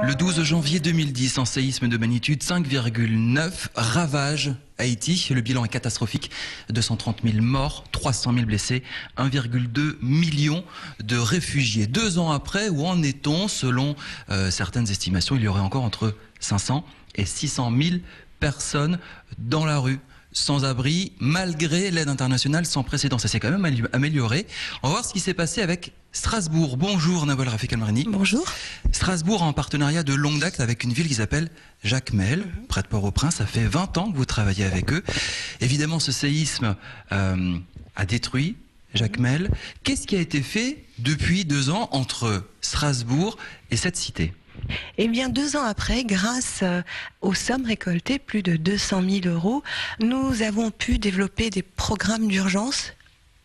Le 12 janvier 2010, un séisme de magnitude 5,9 ravage Haïti. Le bilan est catastrophique. 230 000 morts, 300 000 blessés, 1,2 million de réfugiés. 2 ans après, où en est-on? Selon certaines estimations, il y aurait encore entre 500 et 600 000 personnes dans la rue, sans abri, malgré l'aide internationale sans précédent. Ça s'est quand même amélioré. On va voir ce qui s'est passé avec Strasbourg. Bonjour Nawal Rafik El-Marni. Bonjour. Strasbourg en partenariat de longue date avec une ville qui s'appelle Jacmel, près de Port-au-Prince. Ça fait 20 ans que vous travaillez avec eux. Évidemment, ce séisme a détruit Jacmel. Qu'est-ce qui a été fait depuis 2 ans entre Strasbourg et cette cité ? Eh bien, 2 ans après, grâce aux sommes récoltées, plus de 200 000 €, nous avons pu développer des programmes d'urgence,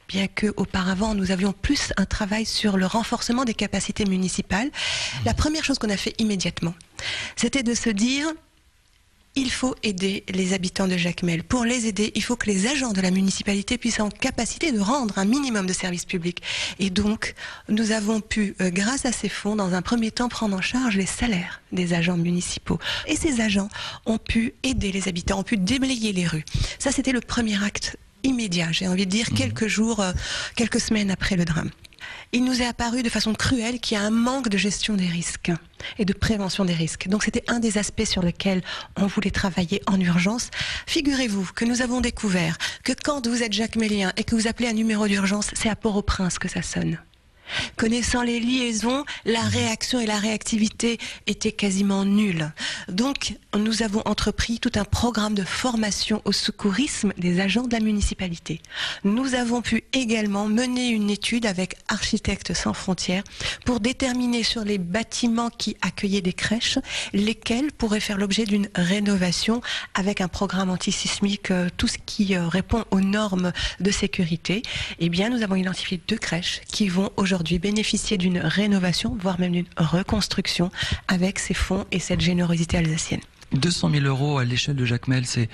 bien qu'auparavant, nous avions plus un travail sur le renforcement des capacités municipales. La première chose qu'on a fait immédiatement, c'était de se dire: il faut aider les habitants de Jacmel. Pour les aider, il faut que les agents de la municipalité puissent en capacité de rendre un minimum de services publics. Et donc, nous avons pu, grâce à ces fonds, dans un premier temps, prendre en charge les salaires des agents municipaux. Et ces agents ont pu aider les habitants, ont pu déblayer les rues. Ça, c'était le premier acte immédiat, j'ai envie de dire, quelques jours, quelques semaines après le drame. Il nous est apparu de façon cruelle qu'il y a un manque de gestion des risques et de prévention des risques. Donc c'était un des aspects sur lesquels on voulait travailler en urgence. Figurez-vous que nous avons découvert que quand vous êtes jacmélien et que vous appelez un numéro d'urgence, c'est à Port-au-Prince que ça sonne. Connaissant les liaisons, la réaction et la réactivité étaient quasiment nulles. Donc, nous avons entrepris tout un programme de formation au secourisme des agents de la municipalité. Nous avons pu également mener une étude avec Architectes sans frontières pour déterminer sur les bâtiments qui accueillaient des crèches, lesquels pourraient faire l'objet d'une rénovation avec un programme antisismique, tout ce qui répond aux normes de sécurité. Eh bien, nous avons identifié 2 crèches qui vont aujourd'hui bénéficier d'une rénovation, voire même d'une reconstruction avec ces fonds et cette générosité alsacienne. 200 000 € à l'échelle de Jacmel, c'est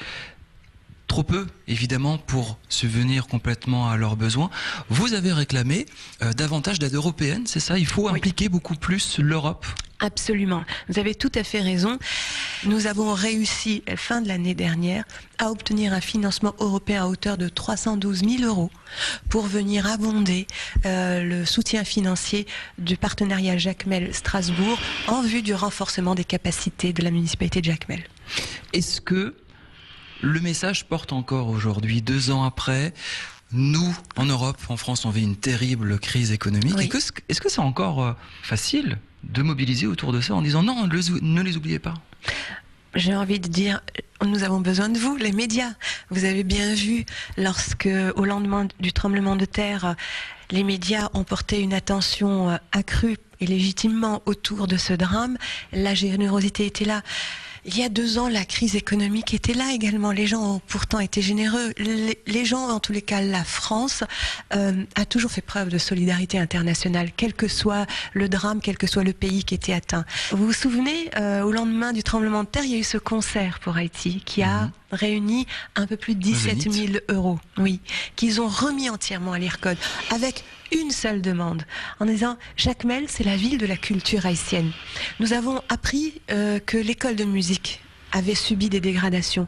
trop peu, évidemment, pour subvenir complètement à leurs besoins. Vous avez réclamé davantage d'aide européenne, c'est ça? Il faut impliquer beaucoup plus l'Europe. Absolument. Vous avez tout à fait raison. Nous avons réussi, fin de l'année dernière, à obtenir un financement européen à hauteur de 312 000 € pour venir abonder le soutien financier du partenariat Jacmel-Strasbourg en vue du renforcement des capacités de la municipalité de Jacmel. Est-ce que le message porte encore aujourd'hui, 2 ans après? Nous, en Europe, en France, on vit une terrible crise économique. Oui. Est-ce que c'est encore facile de mobiliser autour de ça en disant non, ne les oubliez pas? J'ai envie de dire, nous avons besoin de vous, les médias. Vous avez bien vu, lorsque, au lendemain du tremblement de terre, les médias ont porté une attention accrue et légitimement autour de ce drame, la générosité était là. Il y a 2 ans, la crise économique était là également. Les gens ont pourtant été généreux. Les gens, en tous les cas, la France a toujours fait preuve de solidarité internationale, quel que soit le drame, quel que soit le pays qui était atteint. Vous vous souvenez, au lendemain du tremblement de terre, il y a eu ce concert pour Haïti qui a réuni un peu plus de 17 000 €, oui, qu'ils ont remis entièrement à l'IRCOD, avec une seule demande, en disant: Jacmel, c'est la ville de la culture haïtienne. Nous avons appris que l'école de musique avait subi des dégradations.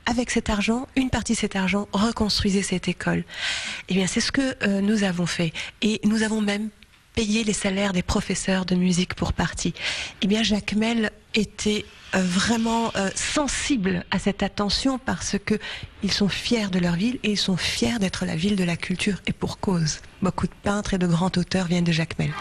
Avec cet argent, une partie de cet argent reconstruisait cette école. Eh bien, c'est ce que nous avons fait. Et nous avons même payé les salaires des professeurs de musique pour partie. Eh bien, Jacmel était vraiment sensible à cette attention parce que ils sont fiers de leur ville et ils sont fiers d'être la ville de la culture, et pour cause. Beaucoup de peintres et de grands auteurs viennent de Jacmel.